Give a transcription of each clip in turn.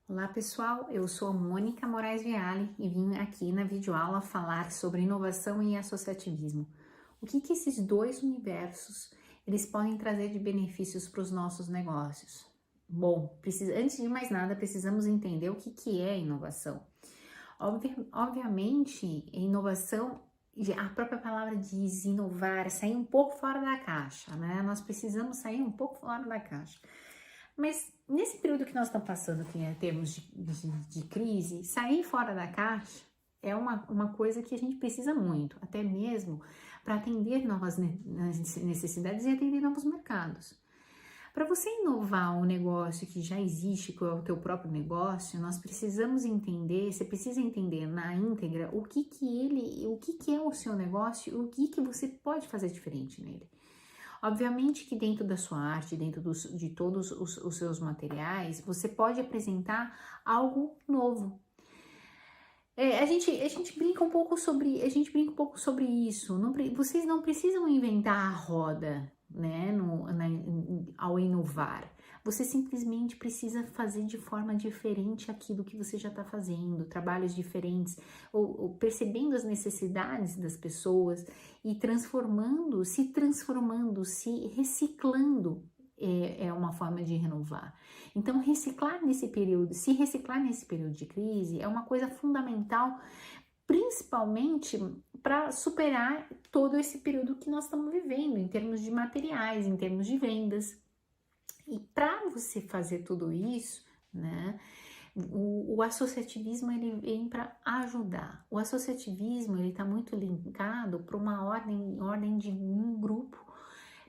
Olá pessoal, eu sou Mônica Moraes Viale e vim aqui na videoaula falar sobre inovação e associativismo. O que esses dois universos eles podem trazer de benefícios para os nossos negócios? Bom, antes de mais nada, precisamos entender o que é inovação. Obviamente, inovação, a própria palavra diz inovar, sair um pouco fora da caixa, né? Nós precisamos sair um pouco fora da caixa. Mas nesse período que nós estamos passando aqui, em termos de crise, sair fora da caixa é uma coisa que a gente precisa muito, até mesmo para atender novas necessidades e atender novos mercados. Para você inovar um negócio que já existe, que é o teu próprio negócio, nós precisamos entender, você precisa entender na íntegra o que é o seu negócio e o que você pode fazer diferente nele. Obviamente que dentro da sua arte, dentro de todos os seus materiais, você pode apresentar algo novo. A gente brinca um pouco sobre isso. Vocês não precisam inventar a roda, né, ao inovar. Você simplesmente precisa fazer de forma diferente aquilo que você já está fazendo, trabalhos diferentes, ou percebendo as necessidades das pessoas e se reciclando. É uma forma de renovar. Então, se reciclar nesse período de crise é uma coisa fundamental, principalmente para superar todo esse período que nós estamos vivendo, em termos de materiais, em termos de vendas. E para você fazer tudo isso, né, o associativismo ele vem para ajudar. O associativismo ele está muito linkado para uma ordem de um grupo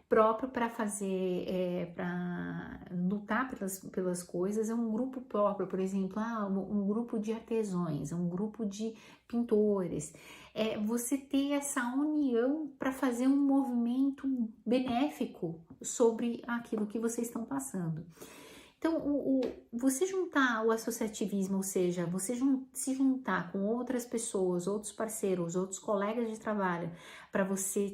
próprio para fazer, para lutar pelas coisas, é um grupo próprio, por exemplo, um grupo de artesãos, um grupo de pintores, você ter essa união para fazer um movimento benéfico sobre aquilo que vocês estão passando. Então, você juntar o associativismo, ou seja, você se juntar com outras pessoas, outros parceiros, outros colegas de trabalho, para você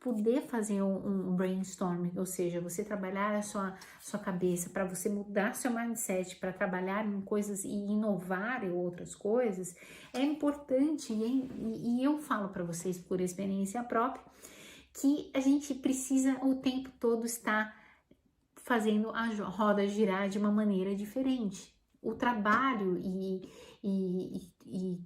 poder fazer um brainstorming, ou seja, você trabalhar a sua cabeça, para você mudar seu mindset, para trabalhar em coisas e inovar em outras coisas, é importante, e eu falo para vocês por experiência própria, que a gente precisa o tempo todo estar fazendo a roda girar de uma maneira diferente. O trabalho e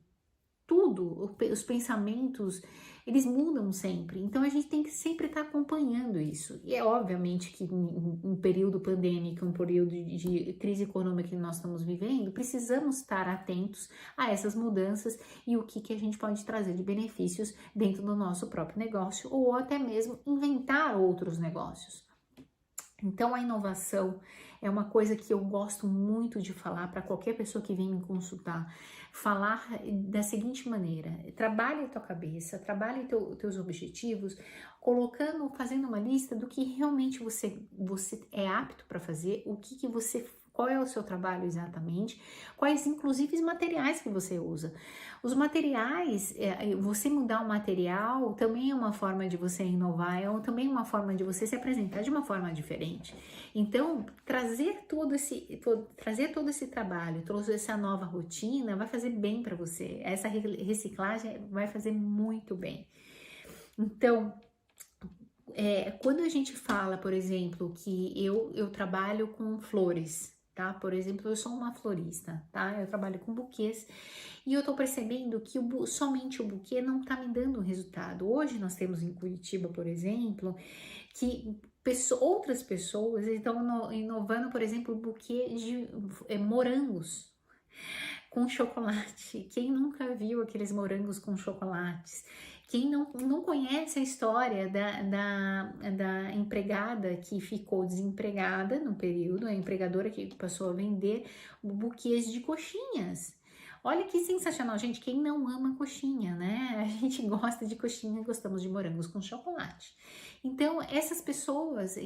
tudo, os pensamentos, eles mudam sempre, então a gente tem que sempre estar acompanhando isso. E é obviamente que em um período pandêmico, um período de crise econômica que nós estamos vivendo, precisamos estar atentos a essas mudanças e o que a gente pode trazer de benefícios dentro do nosso próprio negócio ou até mesmo inventar outros negócios. Então, a inovação é uma coisa que eu gosto muito de falar para qualquer pessoa que vem me consultar. Falar da seguinte maneira: trabalhe a tua cabeça, trabalhe teus objetivos, fazendo uma lista do que realmente você é apto para fazer, qual é o seu trabalho exatamente, quais inclusive os materiais que você usa. Os materiais, você mudar o material também é uma forma de você inovar, também uma forma de você se apresentar de uma forma diferente. Então, trazer todo esse trabalho, trouxe essa nova rotina, vai fazer bem para você. Essa reciclagem vai fazer muito bem. Então, quando a gente fala, por exemplo, que eu trabalho com flores, tá? Por exemplo, eu sou uma florista, tá? Eu trabalho com buquês e eu tô percebendo que somente o buquê não tá me dando resultado. Hoje nós temos em Curitiba, por exemplo, que outras pessoas estão inovando, por exemplo, o buquê de morangos com chocolate. Quem nunca viu aqueles morangos com chocolates? Quem não conhece a história da empregada que ficou desempregada no período, a empregadora que passou a vender buquês de coxinhas. Olha que sensacional, gente, quem não ama coxinha, né? A gente gosta de coxinha, gostamos de morangos com chocolate. Então, essas pessoas,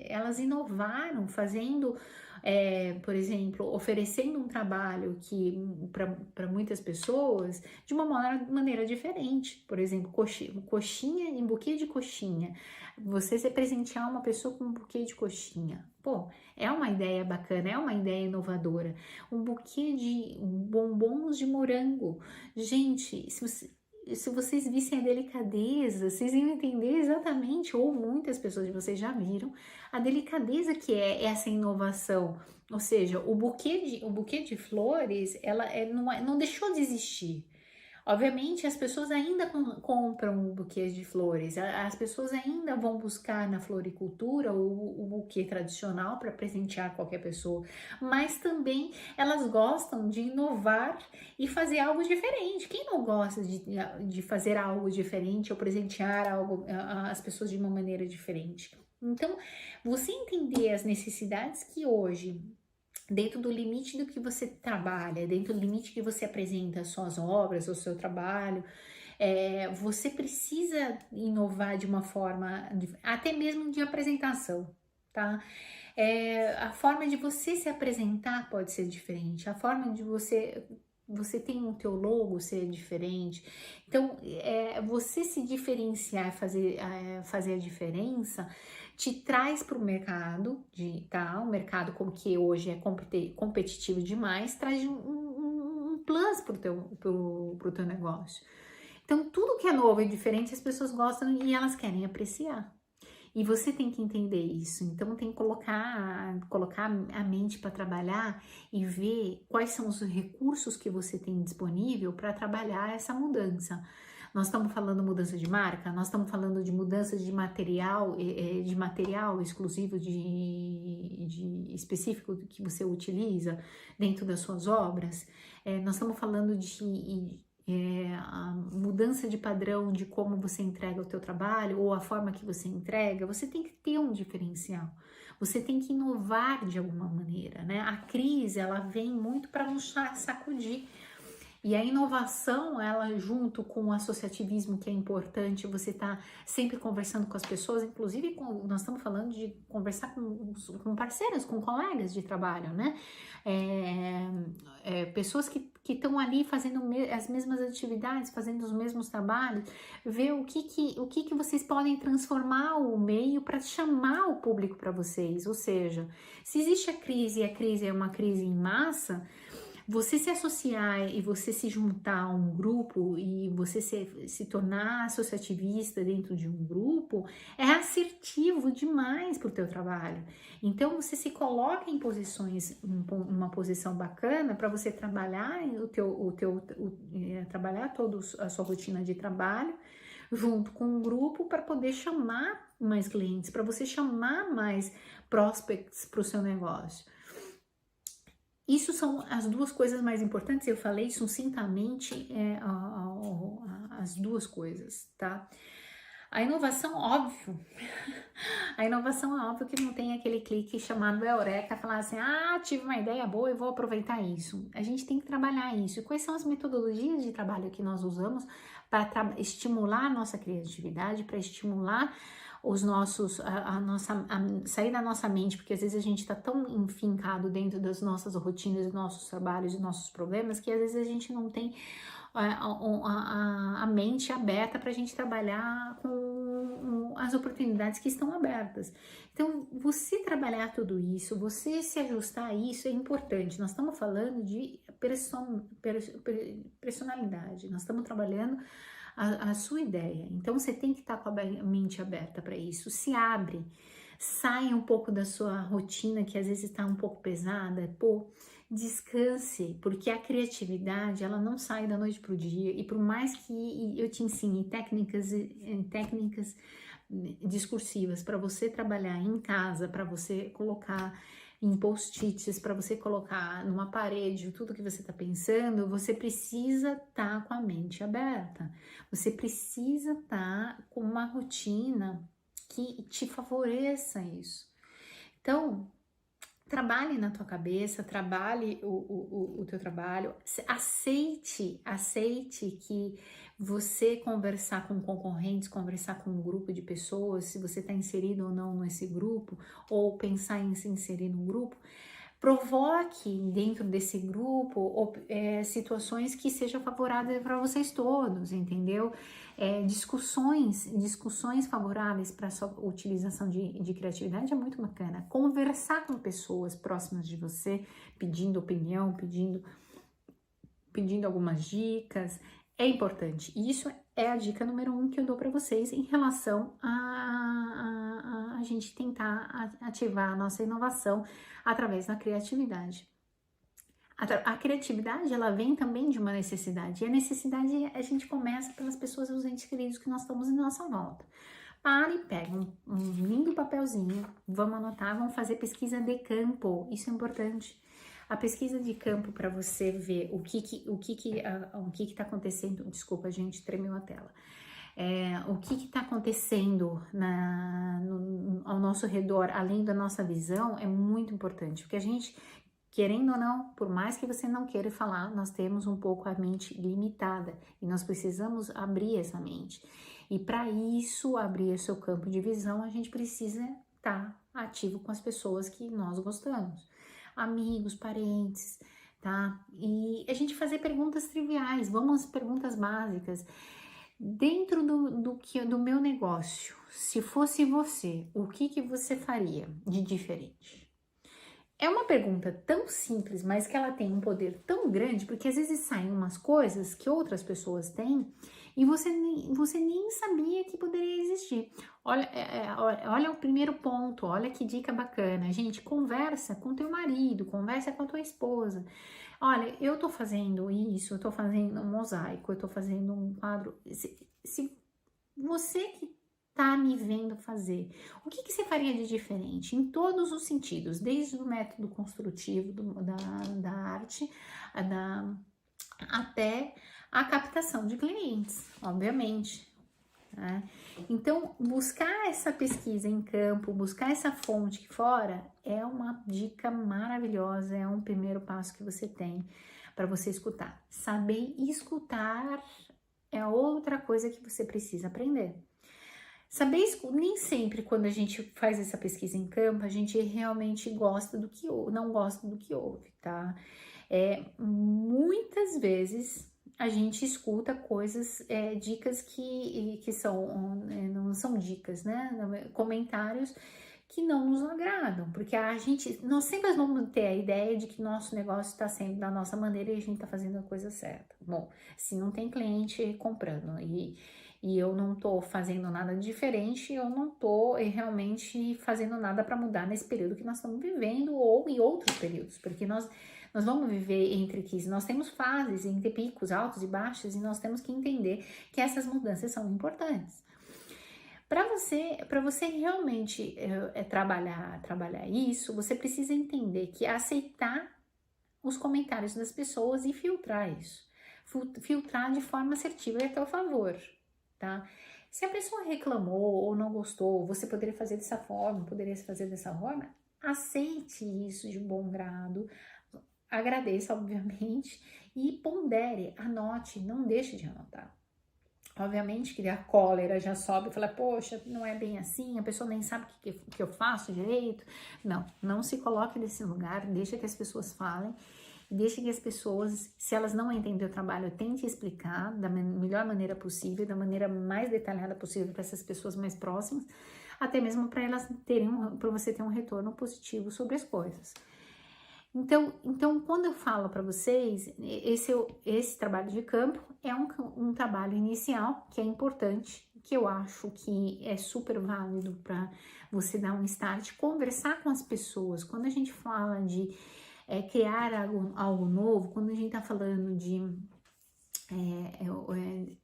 elas inovaram fazendo, por exemplo, oferecendo um trabalho que para muitas pessoas de uma maneira diferente. Por exemplo, coxinha em buquê de coxinha. Você se presentear uma pessoa com um buquê de coxinha. Pô, é uma ideia bacana, é uma ideia inovadora. Um buquê de bombons de morango. Gente, se vocês vissem a delicadeza, vocês iam entender exatamente, ou muitas pessoas de vocês já viram, a delicadeza que é essa inovação. Ou seja, o buquê de flores, não deixou de existir. Obviamente, as pessoas ainda compram buquês de flores, as pessoas ainda vão buscar na floricultura o buquê tradicional para presentear qualquer pessoa, mas também elas gostam de inovar e fazer algo diferente. Quem não gosta de fazer algo diferente ou presentear as pessoas de uma maneira diferente? Então, você entender as necessidades que hoje, dentro do limite do que você trabalha, dentro do limite que você apresenta as suas obras, o seu trabalho, você precisa inovar de uma forma, até mesmo de apresentação, tá? A forma de você se apresentar pode ser diferente, a forma de você tem o teu logo ser diferente. Então, você se diferenciar, fazer a diferença, te traz para o mercado, um mercado como que hoje é competitivo demais, traz um plus para o teu negócio. Então, tudo que é novo e diferente, as pessoas gostam e elas querem apreciar. E você tem que entender isso. Então, tem que colocar a mente para trabalhar e ver quais são os recursos que você tem disponível para trabalhar essa mudança. Nós estamos falando mudança de marca, nós estamos falando de mudança de material exclusivo específico que você utiliza dentro das suas obras. Nós estamos falando de a mudança de padrão de como você entrega o teu trabalho ou a forma que você entrega. Você tem que ter um diferencial, você tem que inovar de alguma maneira, né? A crise, ela vem muito para nos sacudir. E a inovação, ela junto com o associativismo, que é importante, você tá sempre conversando com as pessoas, inclusive nós estamos falando de conversar com parceiros, com colegas de trabalho, né? Pessoas que estão ali fazendo as mesmas atividades, fazendo os mesmos trabalhos, ver o que vocês podem transformar o meio para chamar o público para vocês. Ou seja, se existe a crise e a crise é uma crise em massa, você se associar e você se juntar a um grupo e você se tornar associativista dentro de um grupo é assertivo demais para o teu trabalho. Então você se coloca em uma posição bacana para você trabalhar trabalhar toda a sua rotina de trabalho junto com um grupo para poder chamar mais clientes, para você chamar mais prospects para o seu negócio. Isso são as duas coisas mais importantes, eu falei sucintamente as duas coisas, tá? A inovação, óbvio, que não tem aquele clique chamado Eureka, falar assim, tive uma ideia boa e vou aproveitar isso. A gente tem que trabalhar isso. E quais são as metodologias de trabalho que nós usamos para estimular a nossa criatividade, para estimular sair da nossa mente, porque às vezes a gente está tão enfincado dentro das nossas rotinas, dos nossos trabalhos e nossos problemas, que às vezes a gente não tem a mente aberta para a gente trabalhar com as oportunidades que estão abertas. Então, você trabalhar tudo isso, você se ajustar a isso é importante. Nós estamos falando de personalidade, nós estamos trabalhando a sua ideia. Então, você tem que estar com a mente aberta para isso. Se abre, sai um pouco da sua rotina, que às vezes está um pouco pesada. Descanse, porque a criatividade, ela não sai da noite para o dia. E por mais que eu te ensine técnicas discursivas para você trabalhar em casa, para você colocar em post-its, para você colocar numa parede tudo que você está pensando, você precisa estar com a mente aberta. Você precisa estar com uma rotina que te favoreça isso. Então, trabalhe na tua cabeça, trabalhe o teu trabalho, aceite que você conversar com concorrentes, conversar com um grupo de pessoas, se você está inserido ou não nesse grupo, ou pensar em se inserir num grupo, provoque dentro desse grupo situações que sejam favoráveis para vocês todos, entendeu? Discussões favoráveis para a sua utilização de criatividade é muito bacana. Conversar com pessoas próximas de você, pedindo opinião, pedindo algumas dicas, é importante. E isso é a dica número 1 que eu dou para vocês em relação a gente tentar ativar a nossa inovação através da criatividade. A criatividade, ela vem também de uma necessidade, e a necessidade a gente começa pelas pessoas e os entes queridos que nós estamos em nossa volta. Para e pega um lindo papelzinho, vamos anotar, vamos fazer pesquisa de campo, isso é importante. A pesquisa de campo para você ver o que está acontecendo. Desculpa, gente, tremeu a tela. O que está acontecendo ao nosso redor, além da nossa visão, é muito importante, porque a gente, querendo ou não, por mais que você não queira falar, nós temos um pouco a mente limitada e nós precisamos abrir essa mente. E para isso, abrir o seu campo de visão, a gente precisa estar ativo com as pessoas que nós gostamos, amigos, parentes, tá? E a gente fazer perguntas triviais, vamos às perguntas básicas. Dentro do meu negócio, se fosse você, o que você faria de diferente? É uma pergunta tão simples, mas que ela tem um poder tão grande, porque às vezes saem umas coisas que outras pessoas têm e você nem sabia que poderia existir. Olha o primeiro ponto, olha que dica bacana. Gente, conversa com teu marido, conversa com a tua esposa. Olha, eu tô fazendo isso, eu tô fazendo um mosaico, eu tô fazendo um quadro. Se você que tá me vendo fazer, o que você faria de diferente? Em todos os sentidos, desde o método construtivo da arte, até a captação de clientes, obviamente. Né? Então, buscar essa pesquisa em campo, buscar essa fonte aqui fora é uma dica maravilhosa, é um primeiro passo que você tem para você escutar. Saber escutar é outra coisa que você precisa aprender. Saber escutar, nem sempre quando a gente faz essa pesquisa em campo, a gente realmente gosta do que ouve, não gosta do que ouve, tá? Muitas vezes a gente escuta coisas, dicas que são, não são dicas, né? Comentários que não nos agradam, porque nós sempre vamos ter a ideia de que nosso negócio está sendo da nossa maneira e a gente está fazendo a coisa certa. Bom, se não tem cliente comprando e eu não tô fazendo nada diferente, eu não tô realmente fazendo nada para mudar nesse período que nós estamos vivendo ou em outros períodos, porque nós vamos viver entre crises, nós temos fases, entre picos altos e baixos, e nós temos que entender que essas mudanças são importantes. Para você realmente trabalhar isso, você precisa entender que aceitar os comentários das pessoas e filtrar isso. Filtrar de forma assertiva e a teu favor, tá? Se a pessoa reclamou ou não gostou, você poderia fazer dessa forma, poderia fazer dessa forma, aceite isso de bom grado, agradeça, obviamente, e pondere, anote, não deixe de anotar. Obviamente que a cólera já sobe e fala, poxa, não é bem assim, a pessoa nem sabe o que eu faço direito. Não se coloque nesse lugar, deixa que as pessoas falem, deixa que as pessoas, se elas não entendem o trabalho, tente explicar da melhor maneira possível, da maneira mais detalhada possível para essas pessoas mais próximas, até mesmo para elas para você ter um retorno positivo sobre as coisas. Então, quando eu falo para vocês, esse trabalho de campo é um trabalho inicial que é importante, que eu acho que é super válido para você dar um start, conversar com as pessoas. Quando a gente fala de criar algo novo, quando a gente está falando de...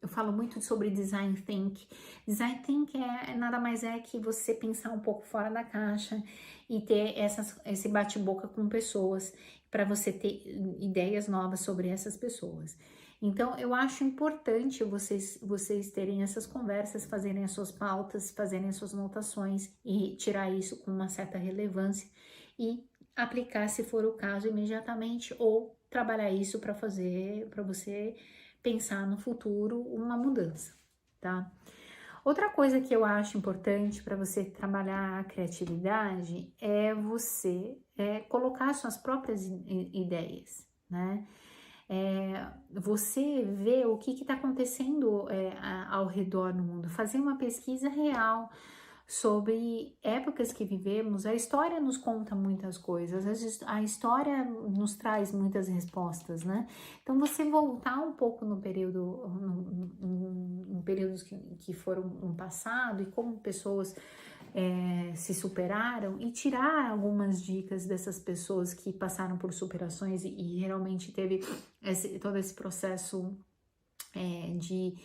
eu falo muito sobre design think. Design think nada mais é que você pensar um pouco fora da caixa e ter esse bate-boca com pessoas para você ter ideias novas sobre essas pessoas. Então, eu acho importante vocês terem essas conversas, fazerem as suas pautas, fazerem as suas anotações e tirar isso com uma certa relevância e aplicar, se for o caso, imediatamente, ou trabalhar isso para você pensar no futuro uma mudança, tá? Outra coisa que eu acho importante para você trabalhar a criatividade é você colocar suas próprias ideias, né? Você ver o que está acontecendo ao redor do mundo, fazer uma pesquisa real sobre épocas que vivemos. A história nos conta muitas coisas, a história nos traz muitas respostas, né? Então você voltar um pouco no período, em períodos que foram no passado e como pessoas se superaram e tirar algumas dicas dessas pessoas que passaram por superações e realmente teve todo esse processo de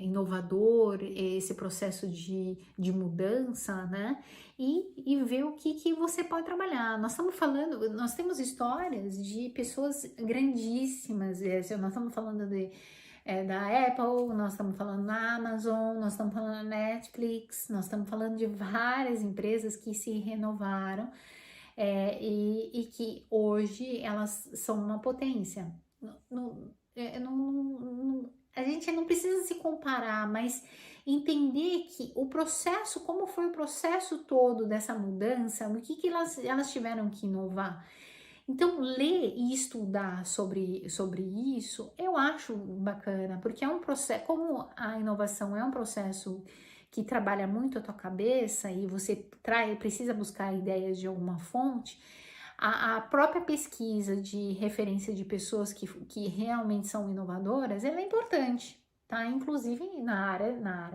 inovador, esse processo de mudança, né? E ver o que você pode trabalhar. Nós estamos falando, nós temos histórias de pessoas grandíssimas, nós estamos falando da Apple, nós estamos falando da Amazon, nós estamos falando da Netflix, nós estamos falando de várias empresas que se renovaram e que hoje elas são uma potência. A gente não precisa se comparar, mas entender que o processo, como foi o processo todo dessa mudança, o que elas tiveram que inovar. Então, ler e estudar sobre isso, eu acho bacana, porque é um processo, como a inovação é um processo que trabalha muito a tua cabeça e você precisa buscar ideias de alguma fonte, a própria pesquisa de referência de pessoas que realmente são inovadoras, ela é importante, tá? Inclusive na área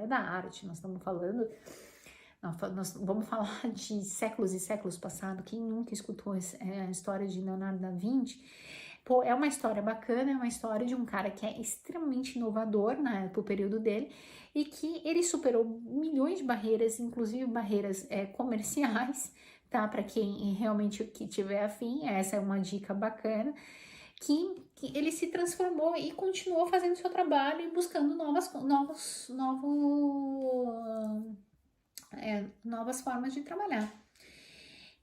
da arte, nós estamos falando... Nós vamos falar de séculos e séculos passados. Quem nunca escutou a história de Leonardo da Vinci? Pô, é uma história bacana, é uma história de um cara que é extremamente inovador, né, pro período dele, e que ele superou milhões de barreiras, inclusive barreiras comerciais, tá? Para quem realmente que tiver afim, essa é uma dica bacana, que ele se transformou e continuou fazendo seu trabalho e buscando novas formas de trabalhar.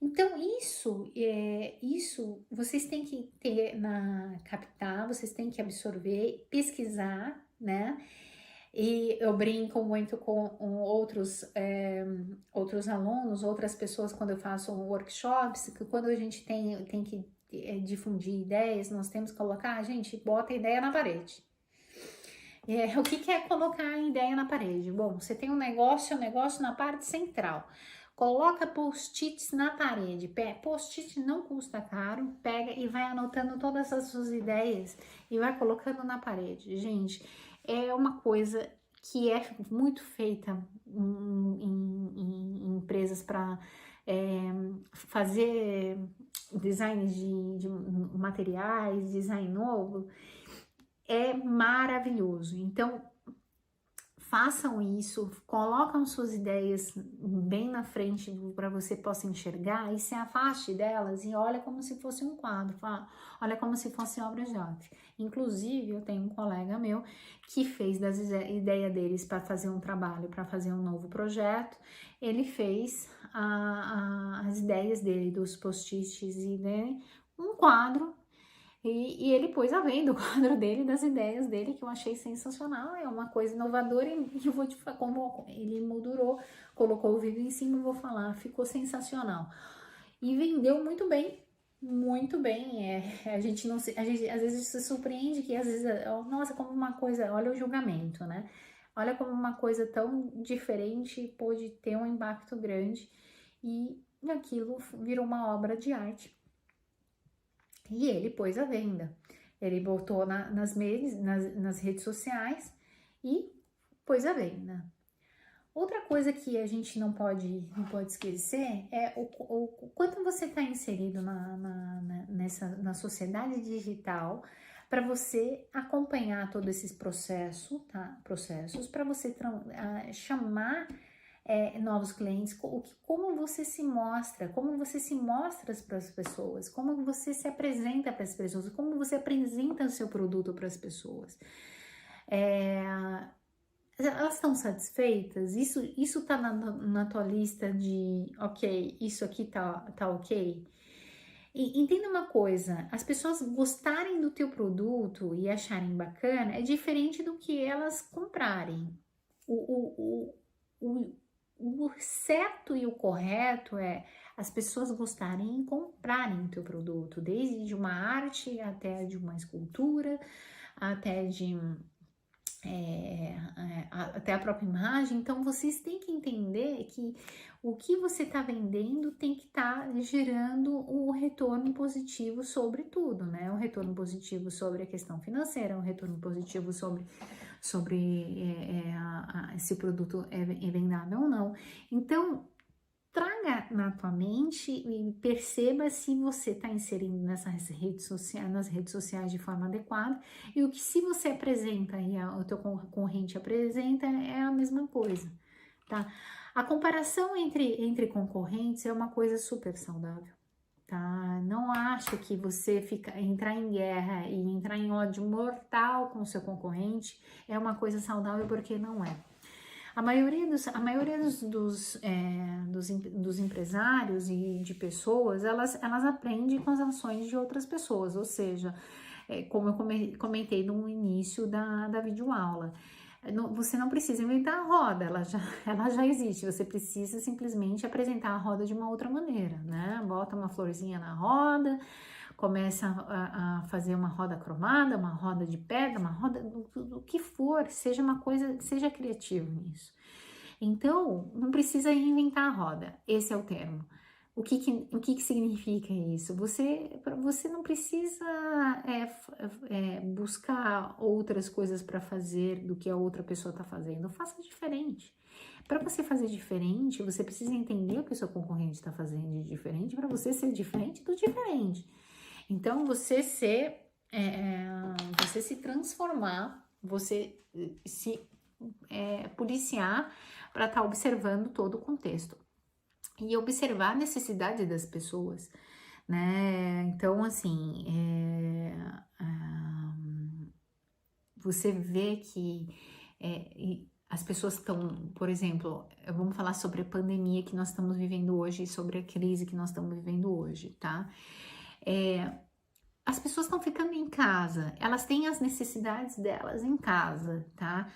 Então, isso vocês têm que captar, vocês têm que absorver, pesquisar, né? E eu brinco muito com outros alunos, outras pessoas, quando eu faço workshops, que quando a gente tem que difundir ideias, nós temos que colocar, gente, bota a ideia na parede. O que é colocar a ideia na parede? Bom, você tem um negócio na parte central. Coloca post-its na parede. Post-it não custa caro. Pega e vai anotando todas as suas ideias e vai colocando na parede. Gente, é uma coisa que é muito feita em empresas para fazer design de materiais, design novo. É maravilhoso. Então, façam isso, colocam suas ideias bem na frente para você possa enxergar e se afaste delas e olha como se fosse um quadro, olha como se fosse obra de arte. Inclusive, eu tenho um colega meu que fez das ideias deles para fazer um trabalho, para fazer um novo projeto, ele fez as ideias dele, dos post-its e dele, um quadro. E ele pôs à venda o quadro dele, das ideias dele, que eu achei sensacional, é uma coisa inovadora e eu vou te falar como ele moldurou, colocou o vídeo em cima, eu vou falar, ficou sensacional. E vendeu muito bem, a gente às vezes se surpreende que às vezes, nossa, como uma coisa, olha o julgamento, né? Olha como uma coisa tão diferente pôde ter um impacto grande e aquilo virou uma obra de arte. E ele pôs à venda. Ele botou nas redes sociais e pôs à venda. Outra coisa que a gente não pode esquecer é o quanto você está inserido na sociedade digital para você acompanhar todos esses processos para você chamar novos clientes, como você se mostra para as pessoas, como você se apresenta para as pessoas, como você apresenta o seu produto para as pessoas. Elas estão satisfeitas? Isso tá na tua lista de, ok, isso aqui tá ok? E entenda uma coisa, as pessoas gostarem do teu produto e acharem bacana é diferente do que elas comprarem. o, o, o certo e o correto é as pessoas gostarem e comprarem o teu produto, desde de uma arte até de uma escultura, até de até a própria imagem. Então vocês têm que entender que o que você está vendendo tem que estar gerando um retorno positivo sobre tudo, né? Um retorno positivo sobre a questão financeira, um retorno positivo sobre se o produto é vendável ou não. Então traga na tua mente e perceba se você está inserindo nas redes sociais de forma adequada, e o que se você apresenta e o teu concorrente apresenta é a mesma coisa, tá? A comparação entre concorrentes é uma coisa super saudável, tá? Não acho que você entrar em guerra e entrar em ódio mortal com o seu concorrente é uma coisa saudável, porque não é. A maioria dos empresários e de pessoas, elas aprendem com as ações de outras pessoas, ou seja, como eu comentei no início da videoaula, você não precisa inventar a roda, ela já existe, você precisa simplesmente apresentar a roda de uma outra maneira, né? Bota uma florzinha na roda, começa a fazer uma roda cromada, uma roda de pedra, uma roda do que for, seja uma coisa, seja criativo nisso. Então, não precisa reinventar a roda, esse é o termo. O que significa isso? Você não precisa buscar outras coisas para fazer do que a outra pessoa está fazendo, faça diferente. Para você fazer diferente, você precisa entender o que o seu concorrente está fazendo de diferente para você ser diferente do diferente. Então, você se transformar, você se policiar para estar observando todo o contexto e observar a necessidade das pessoas, né? Então, assim, você vê que as pessoas estão, por exemplo, vamos falar sobre a pandemia que nós estamos vivendo hoje e sobre a crise que nós estamos vivendo hoje, tá? As pessoas estão ficando em casa, elas têm as necessidades delas em casa, tá?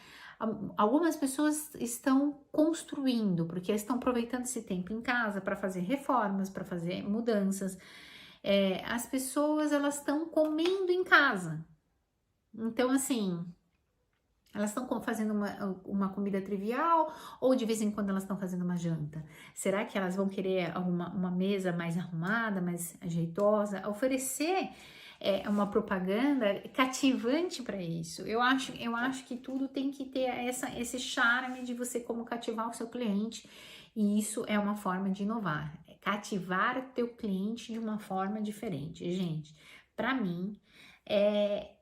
Algumas pessoas estão construindo, porque estão aproveitando esse tempo em casa para fazer reformas, para fazer mudanças. As pessoas, elas estão comendo em casa. Então, assim, elas estão fazendo uma comida trivial ou de vez em quando elas estão fazendo uma janta? Será que elas vão querer uma mesa mais arrumada, mais jeitosa? Oferecer uma propaganda cativante para isso. Eu acho que tudo tem que ter esse charme de você como cativar o seu cliente, e isso é uma forma de inovar. Cativar teu cliente de uma forma diferente. Gente, para mim,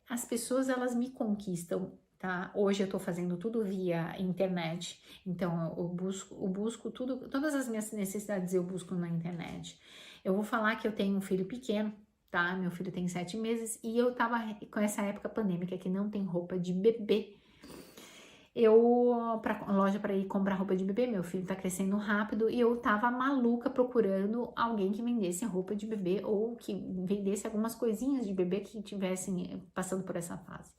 as pessoas elas me conquistam, tá? Hoje eu tô fazendo tudo via internet, então eu busco tudo, todas as minhas necessidades eu busco na internet. Eu vou falar que eu tenho um filho pequeno, tá? Meu filho tem 7 meses e eu tava com essa época pandêmica que não tem roupa de bebê. Pra loja para ir comprar roupa de bebê, meu filho tá crescendo rápido e eu tava maluca procurando alguém que vendesse roupa de bebê ou que vendesse algumas coisinhas de bebê que estivessem passando por essa fase.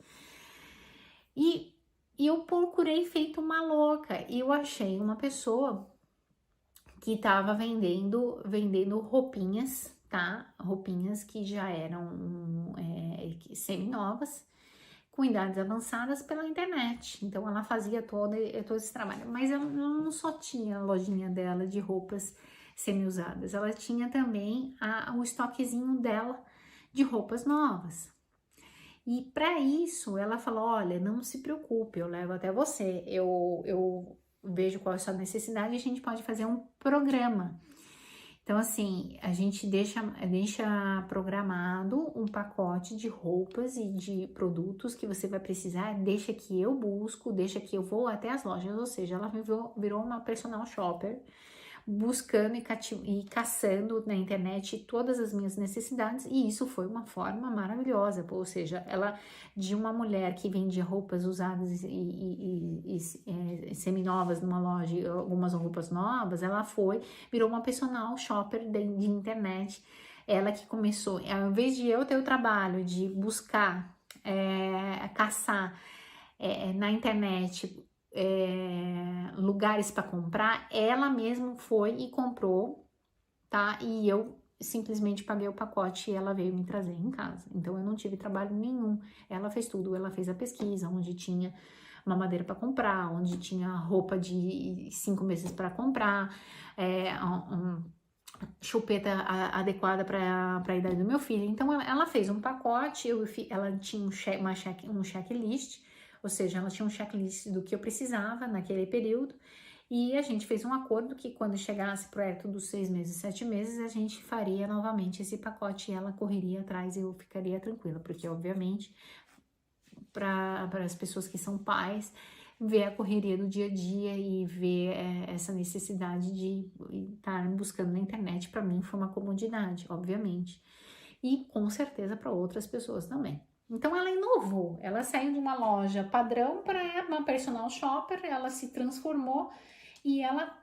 E eu procurei feito uma louca e eu achei uma pessoa que tava vendendo roupinhas, tá? Roupinhas que já eram semi-novas, com idades avançadas pela internet. Então ela fazia todo esse trabalho, mas ela não só tinha a lojinha dela de roupas semi-usadas, ela tinha também o estoquezinho dela de roupas novas. E para isso ela falou: olha, não se preocupe, eu levo até você, eu vejo qual é a sua necessidade e a gente pode fazer um programa. Então, assim, a gente deixa programado um pacote de roupas e de produtos que você vai precisar, deixa que eu busco, deixa que eu vou até as lojas, ou seja, ela virou uma personal shopper, buscando e caçando na internet todas as minhas necessidades, e isso foi uma forma maravilhosa, ou seja, ela, de uma mulher que vendia roupas usadas e seminovas numa loja, e algumas roupas novas, ela virou uma personal shopper de internet. Ela que começou, ao invés de eu ter o trabalho de buscar, caçar na internet lugares para comprar, ela mesma foi e comprou, tá? E eu simplesmente paguei o pacote e ela veio me trazer em casa. Então eu não tive trabalho nenhum. Ela fez tudo, ela fez a pesquisa, onde tinha mamadeira para comprar, onde tinha roupa de 5 meses para comprar, chupeta adequada para a idade do meu filho. Então ela fez um pacote, ela tinha um checklist, ou seja, ela tinha um checklist do que eu precisava naquele período, e a gente fez um acordo que quando chegasse perto dos 6 meses, 7 meses, a gente faria novamente esse pacote e ela correria atrás e eu ficaria tranquila, porque obviamente para as pessoas que são pais, ver a correria do dia a dia e ver essa necessidade de estar buscando na internet, para mim foi uma comodidade, obviamente, e com certeza para outras pessoas também. Então ela inovou, ela saiu de uma loja padrão para uma personal shopper, ela se transformou e ela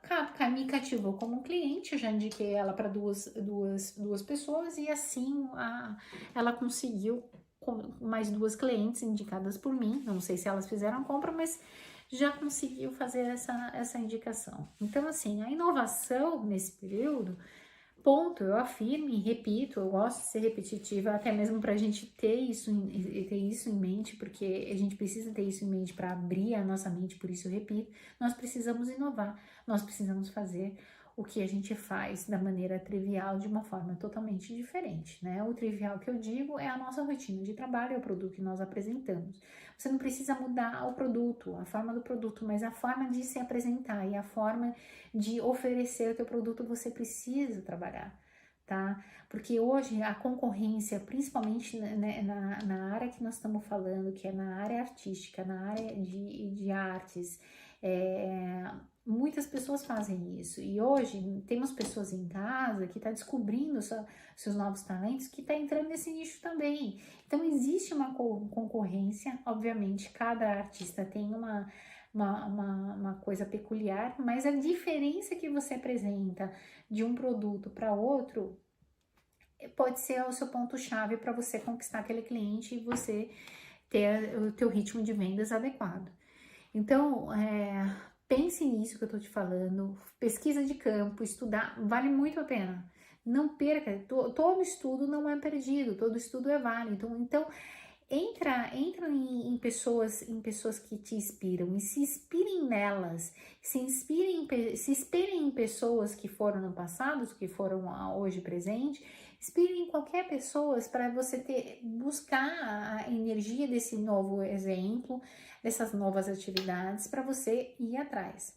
me cativou como cliente. Eu já indiquei ela para duas pessoas e assim ela conseguiu mais 2 clientes indicadas por mim. Não sei se elas fizeram a compra, mas já conseguiu fazer essa indicação. Então, assim, a inovação nesse período, ponto, eu afirmo e repito, eu gosto de ser repetitiva, até mesmo para a gente ter isso em mente, porque a gente precisa ter isso em mente para abrir a nossa mente, por isso eu repito, nós precisamos inovar, nós precisamos fazer o que a gente faz da maneira trivial de uma forma totalmente diferente, né? O trivial que eu digo é a nossa rotina de trabalho, é o produto que nós apresentamos. Você não precisa mudar o produto, a forma do produto, mas a forma de se apresentar e a forma de oferecer o teu produto você precisa trabalhar, tá? Porque hoje a concorrência, principalmente na área que nós estamos falando, que é na área artística, na área de artes, muitas pessoas fazem isso, e hoje temos pessoas em casa que estão descobrindo seus novos talentos, que está entrando nesse nicho também. Então existe uma concorrência, obviamente cada artista tem uma coisa peculiar, mas a diferença que você apresenta de um produto para outro pode ser o seu ponto-chave para você conquistar aquele cliente e você ter o teu ritmo de vendas adequado. Então, pense nisso que eu tô te falando, pesquisa de campo, estudar, vale muito a pena. Não perca, todo estudo não é perdido, todo estudo é válido. Então entra em pessoas que te inspiram e se inspirem nelas, se inspirem em pessoas que foram no passado, que foram hoje presente, inspirem em qualquer pessoa para você buscar a energia desse novo exemplo, dessas novas atividades para você ir atrás.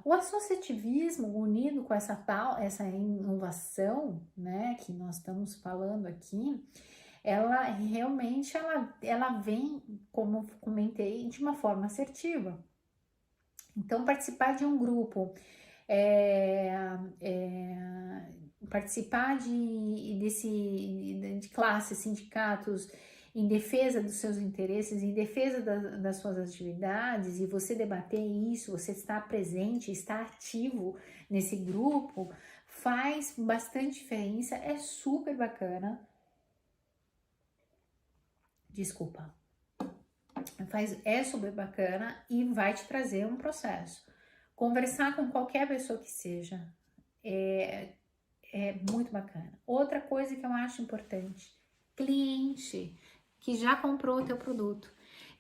O associativismo unido com essa inovação, né, que nós estamos falando aqui, ela realmente ela vem, como comentei, de uma forma assertiva. Então, participar de um grupo, participar de classes, sindicatos, em defesa dos seus interesses, em defesa das suas atividades, e você debater isso, você estar presente, estar ativo nesse grupo, faz bastante diferença, é super bacana. Desculpa. É super bacana e vai te trazer um processo. Conversar com qualquer pessoa que seja é muito bacana. Outra coisa que eu acho importante, cliente que já comprou o teu produto,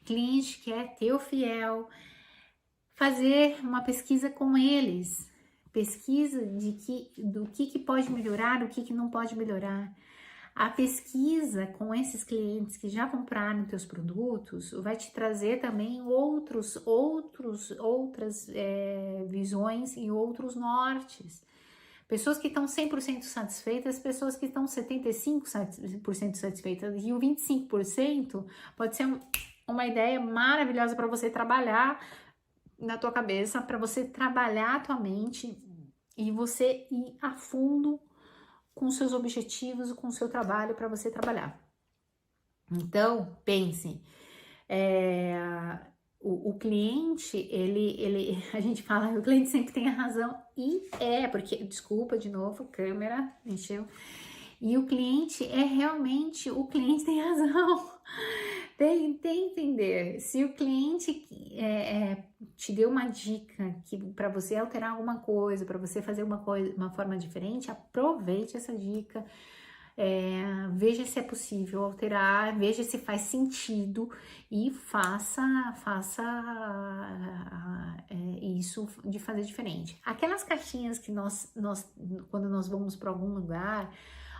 cliente que é teu fiel, fazer uma pesquisa com eles, pesquisa do que pode melhorar, o que não pode melhorar. A pesquisa com esses clientes que já compraram teus produtos vai te trazer também outras visões e outros nortes. Pessoas que estão 100% satisfeitas, pessoas que estão 75% satisfeitas, e o 25% pode ser uma ideia maravilhosa para você trabalhar na tua cabeça, para você trabalhar a tua mente e você ir a fundo com seus objetivos, com o seu trabalho para você trabalhar. Então, pense, o cliente, a gente fala que o cliente sempre tem a razão, e porque, desculpa de novo, câmera, encheu, e o cliente realmente, o cliente tem razão. Tem que entender. Se o cliente te deu uma dica que para você alterar alguma coisa, para você fazer uma forma diferente, aproveite essa dica. Veja se é possível alterar, veja se faz sentido e faça isso de fazer diferente. Aquelas caixinhas que quando nós vamos para algum lugar,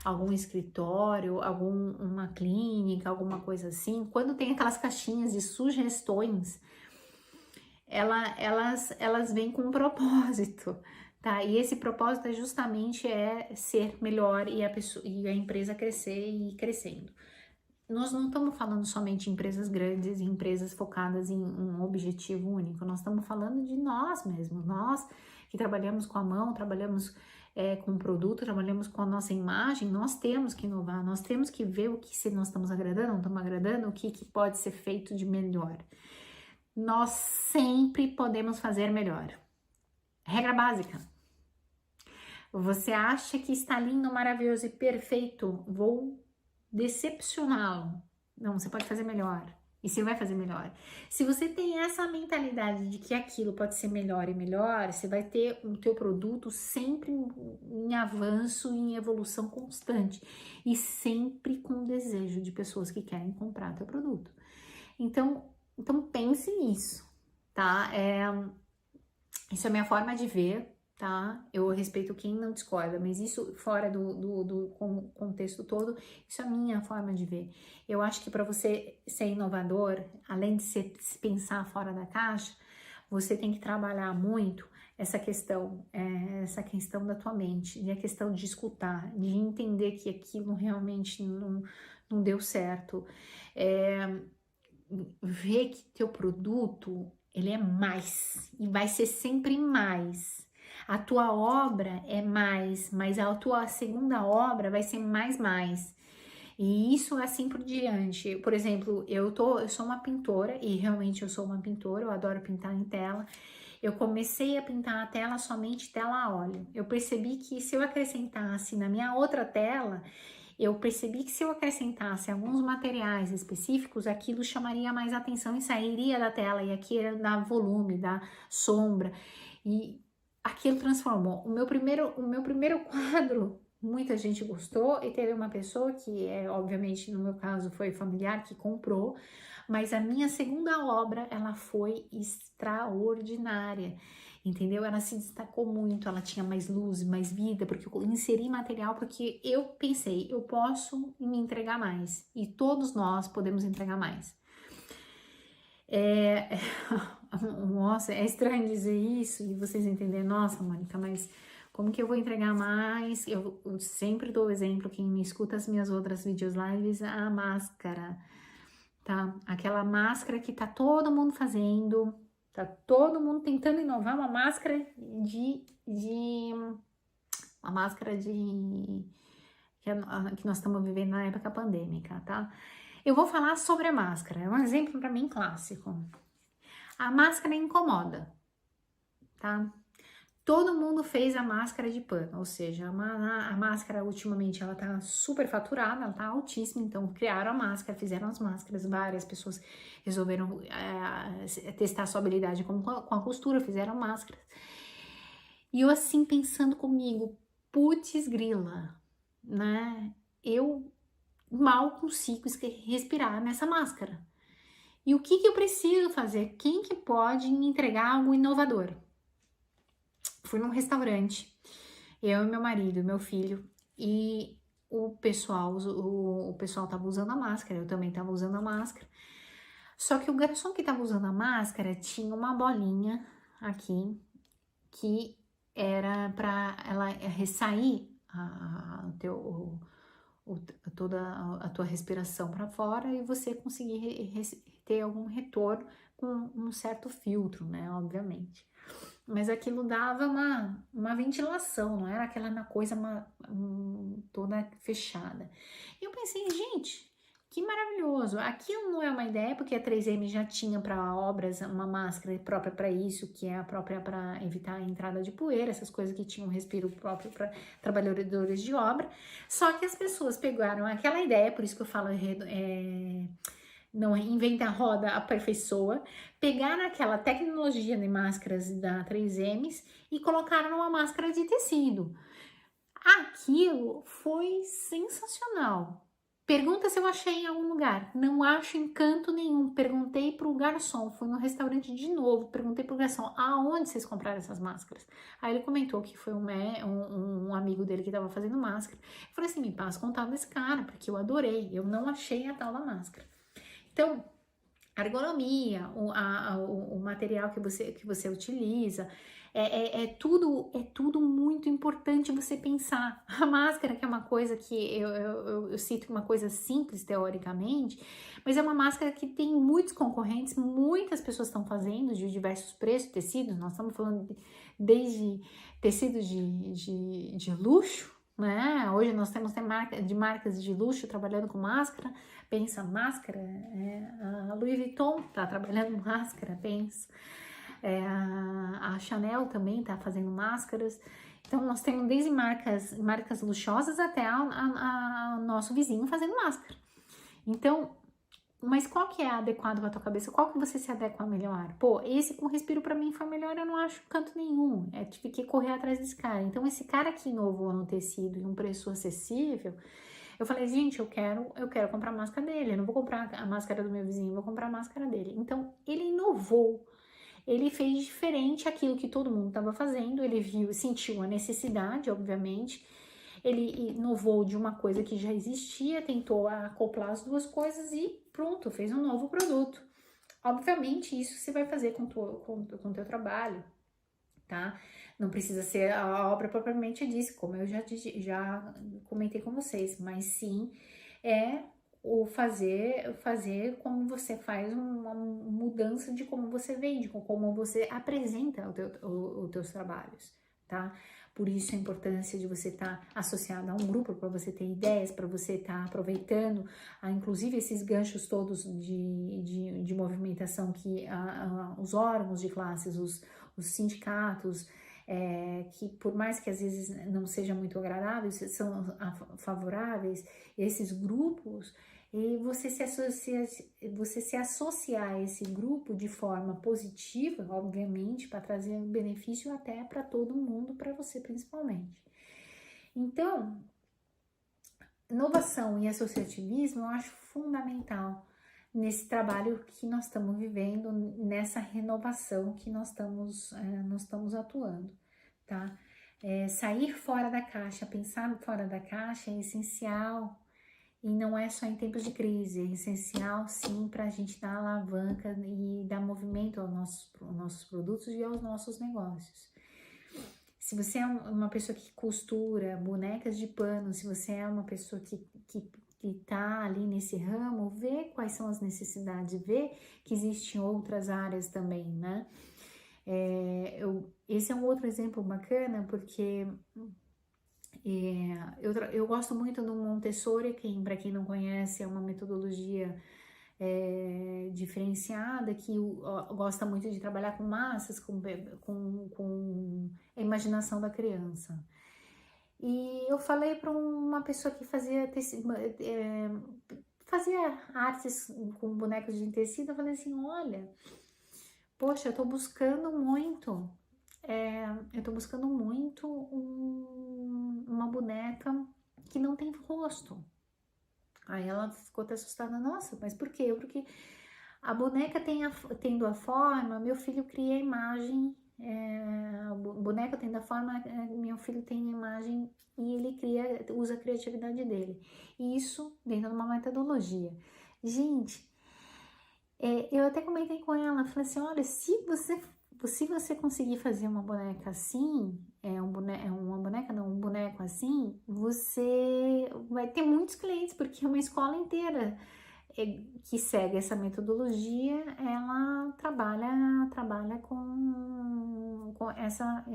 algum escritório, uma clínica, alguma coisa assim, quando tem aquelas caixinhas de sugestões, elas vêm com um propósito, tá? E esse propósito justamente ser melhor e a empresa crescer e ir crescendo. Nós não estamos falando somente de empresas grandes e empresas focadas em um objetivo único, nós estamos falando de nós mesmos, nós que trabalhamos com a mão, trabalhamos com o produto, trabalhamos com a nossa imagem, nós temos que inovar, nós temos que ver o que se nós estamos agradando, não estamos agradando, o que pode ser feito de melhor. Nós sempre podemos fazer melhor. Regra básica. Você acha que está lindo, maravilhoso e perfeito? Vou decepcioná-lo. Não, você pode fazer melhor. E você vai fazer melhor. Se você tem essa mentalidade de que aquilo pode ser melhor e melhor, você vai ter o teu produto sempre em avanço, em evolução constante. E sempre com desejo de pessoas que querem comprar teu produto. Então pense nisso, tá? Isso é a minha forma de ver, tá? Eu respeito quem não discorda, mas isso fora do contexto todo, isso é a minha forma de ver. Eu acho que para você ser inovador, além de pensar fora da caixa, você tem que trabalhar muito essa questão da tua mente, e a questão de escutar, de entender que aquilo realmente não deu certo. Ver que teu produto, ele é mais, e vai ser sempre mais. A tua obra é mais, mas a tua segunda obra vai ser mais. E isso assim por diante. Por exemplo, eu sou uma pintora, e realmente eu sou uma pintora, eu adoro pintar em tela. Eu comecei a pintar a tela somente tela a óleo. Eu percebi que se eu acrescentasse na minha outra tela, eu percebi que se eu acrescentasse alguns materiais específicos, aquilo chamaria mais atenção e sairia da tela, e aqui dá volume, dá sombra, e aquilo transformou. O meu primeiro quadro, muita gente gostou, e teve uma pessoa que, obviamente, no meu caso, foi familiar, que comprou, mas a minha segunda obra, ela foi extraordinária. Entendeu? Ela se destacou muito, ela tinha mais luz, mais vida, porque eu inseri material, porque eu pensei, eu posso me entregar mais, e todos nós podemos entregar mais. Nossa, é estranho dizer isso, e vocês entenderem, nossa, Mônica, mas como que eu vou entregar mais? Eu sempre dou o exemplo, quem me escuta as minhas outras vídeos lives, a máscara, tá? Aquela máscara que tá todo mundo fazendo, tá todo mundo tentando inovar, uma máscara que nós estamos vivendo na época pandêmica, tá? Eu vou falar sobre a máscara, é um exemplo para mim clássico. A máscara incomoda, tá? Todo mundo fez a máscara de pano, ou seja, a máscara ultimamente ela tá super faturada, ela tá altíssima, então criaram a máscara, fizeram as máscaras, várias pessoas resolveram testar a sua habilidade com a costura, fizeram máscaras. E eu assim pensando comigo, putz grila, né? Eu mal consigo respirar nessa máscara. E o que eu preciso fazer? Quem que pode me entregar algo inovador? Fui num restaurante, eu e meu marido, meu filho, e o pessoal tava usando a máscara, eu também tava usando a máscara. Só que o garçom que tava usando a máscara tinha uma bolinha aqui que era para ela ressair toda a tua respiração para fora e você conseguir ter algum retorno com um certo filtro, né, obviamente. Mas aquilo dava uma ventilação, não era aquela coisa toda fechada. E eu pensei, gente, que maravilhoso. Aquilo não é uma ideia, porque a 3M já tinha para obras uma máscara própria para isso, que é a própria para evitar a entrada de poeira, essas coisas que tinham respiro próprio para trabalhadores de obra. Só que as pessoas pegaram aquela ideia, por isso que eu falo não inventa a roda, aperfeiçoa, pegaram aquela tecnologia de máscaras da 3Ms e colocaram numa máscara de tecido. Aquilo foi sensacional. Pergunta se eu achei em algum lugar. Não acho em canto nenhum. Perguntei pro garçom, fui no restaurante de novo, perguntei pro garçom, aonde vocês compraram essas máscaras? Aí ele comentou que foi um amigo dele que estava fazendo máscara. Eu falei assim, me passa o contato desse cara, porque eu adorei. Eu não achei a tal da máscara. Então, a ergonomia, o material que você utiliza, é tudo muito importante você pensar. A máscara, que é uma coisa que eu cito uma coisa simples teoricamente, mas é uma máscara que tem muitos concorrentes, muitas pessoas estão fazendo de diversos preços, tecidos, nós estamos falando desde tecidos de luxo, né? Hoje nós temos marcas de luxo trabalhando com máscara. Pensa, máscara, a Louis Vuitton tá trabalhando máscara, pensa. A Chanel também tá fazendo máscaras. Então, nós temos desde marcas luxuosas até a nosso vizinho fazendo máscara. Então, mas qual que é adequado pra tua cabeça? Qual que você se adequa melhor? Pô, esse com respiro pra mim foi melhor, eu não acho canto nenhum. Tive que correr atrás desse cara. Então, esse cara que inovou no tecido e um preço acessível, eu falei, gente, eu quero comprar a máscara dele, eu não vou comprar a máscara do meu vizinho, eu vou comprar a máscara dele. Então, ele inovou, ele fez diferente aquilo que todo mundo estava fazendo, ele sentiu a necessidade, obviamente, ele inovou de uma coisa que já existia, tentou acoplar as duas coisas e pronto, fez um novo produto. Obviamente, isso você vai fazer com o teu trabalho, tá? Não precisa ser a obra propriamente dita, como eu já comentei com vocês, mas sim é o fazer como você faz uma mudança de como você vende, como você apresenta os teus trabalhos, tá? Por isso a importância de você estar associado a um grupo, para você ter ideias, para você estar aproveitando, inclusive esses ganchos todos de movimentação que os órgãos de classes, os sindicatos, que por mais que às vezes não sejam muito agradáveis, são favoráveis, esses grupos, e você se associar a esse grupo de forma positiva, obviamente, para trazer um benefício até para todo mundo, para você principalmente. Então, inovação e associativismo eu acho fundamental nesse trabalho que nós estamos vivendo, nessa renovação que nós estamos atuando, tá? Sair fora da caixa, pensar fora da caixa é essencial e não é só em tempos de crise, é essencial sim para a gente dar alavanca e dar movimento aos nossos produtos e aos nossos negócios. Se você é uma pessoa que costura bonecas de pano, se você é uma pessoa que tá ali nesse ramo, vê quais são as necessidades, vê que existem outras áreas também, né? Esse é um outro exemplo bacana, porque eu gosto muito do Montessori, para quem não conhece, é uma metodologia diferenciada, que gosta muito de trabalhar com massas, com a imaginação da criança. E eu falei para uma pessoa que fazia artes com bonecos de tecido, eu falei assim, olha, poxa, eu tô buscando muito uma boneca que não tem rosto. Aí ela ficou até assustada, nossa, mas por quê? Porque a boneca tendo a forma, meu filho cria a imagem, a boneca tendo a forma, meu filho tem a imagem e ele usa a criatividade dele. Isso dentro de uma metodologia. Gente, eu até comentei com ela, falei assim, olha, se você conseguir fazer uma boneca assim, um boneco assim, você vai ter muitos clientes, porque uma escola inteira que segue essa metodologia, ela trabalha com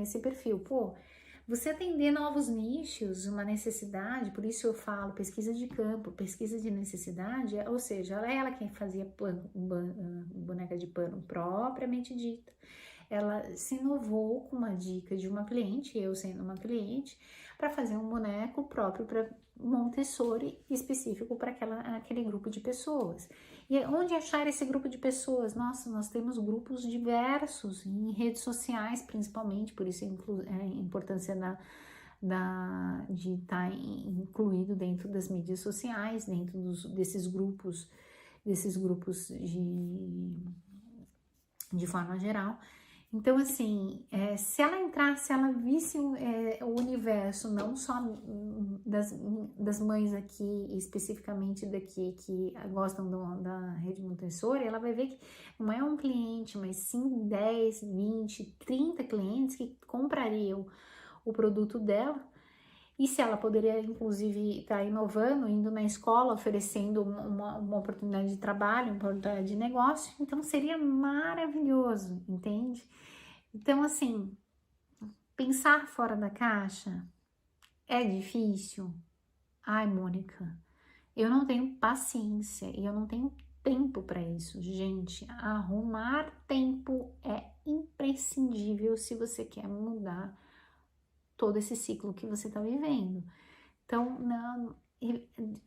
esse perfil. Pô, você atender novos nichos, uma necessidade, por isso eu falo pesquisa de campo, pesquisa de necessidade, ou seja, ela quem fazia boneca de pano propriamente dita. Ela se inovou com uma dica de uma cliente, eu sendo uma cliente, para fazer um boneco próprio para Montessori, específico para aquele grupo de pessoas. E onde achar esse grupo de pessoas? Nossa, nós temos grupos diversos em redes sociais, principalmente, por isso a importância de estar incluído dentro das mídias sociais, dentro desses grupos de forma geral. Então, assim, se ela entrasse, se ela visse o universo, não só das mães aqui, especificamente daqui, que gostam da rede Montessori, ela vai ver que não é um cliente, mas sim 10, 20, 30 clientes que comprariam o produto dela. E se ela poderia, inclusive, estar inovando, indo na escola, oferecendo uma oportunidade de trabalho, uma oportunidade de negócio, então seria maravilhoso, entende? Então, assim, pensar fora da caixa é difícil. Ai, Mônica, eu não tenho paciência e eu não tenho tempo para isso. Gente, arrumar tempo é imprescindível se você quer mudar todo esse ciclo que você está vivendo. Então, não,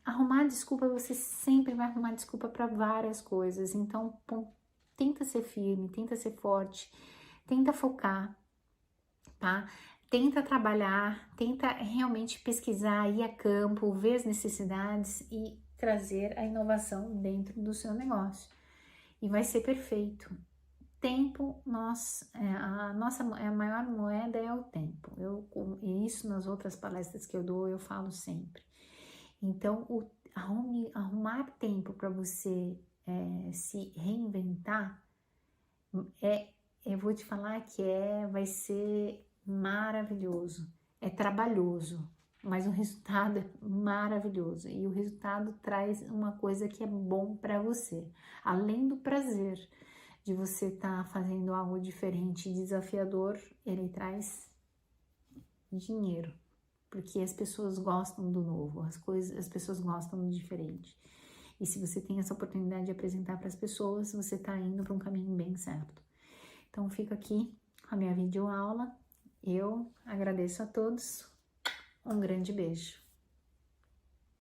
arrumar desculpa, você sempre vai arrumar desculpa para várias coisas. Então, tenta ser firme, tenta ser forte, tenta focar, tá? Tenta trabalhar, tenta realmente pesquisar, ir a campo, ver as necessidades e trazer a inovação dentro do seu negócio. E vai ser perfeito. Tempo, a maior moeda é o tempo. E isso nas outras palestras que eu dou, eu falo sempre. Então, arrumar tempo para você se reinventar, eu vou te falar que vai ser maravilhoso. É trabalhoso, mas o resultado é maravilhoso. E o resultado traz uma coisa que é bom para você, além do prazer de você estar fazendo algo diferente, desafiador, ele traz dinheiro, porque as pessoas gostam do novo, as pessoas gostam do diferente. E se você tem essa oportunidade de apresentar para as pessoas, você está indo para um caminho bem certo. Então, fico aqui com a minha videoaula. Eu agradeço a todos. Um grande beijo.